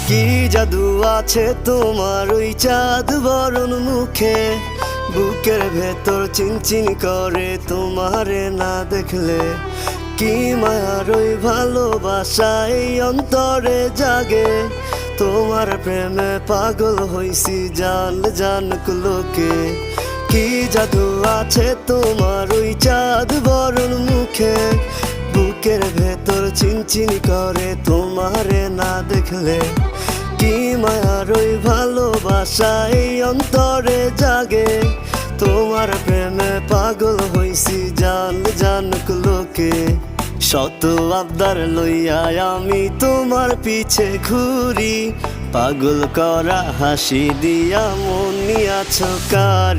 কি জাদু আছে তোমার ওই চাঁদ বরণ মুখে, বুকের ভেতর চিনচিন করে তোমারে না দেখলে। কি মায়ার ওই ভালোবাসা এই অন্তরে জাগে, তোমার প্রেমে পাগল হইছি জান জানুক লোকে। কি জাদু আছে তোমার ওই চাঁদ বরণ মুখে, বুকের ভেতর চিনচিন করে তোমারে না দেখলে। কি মায়ার ওই ভালোবাসা এই অন্তরে জাগে, তোমার প্রেমে পাগল হইছি জান জানুক লোকে। শত আবদার লইয়া আমি তোমার পিছে ঘুরি, পাগল করা হাসি দিয়া মন নিয়াছ কার।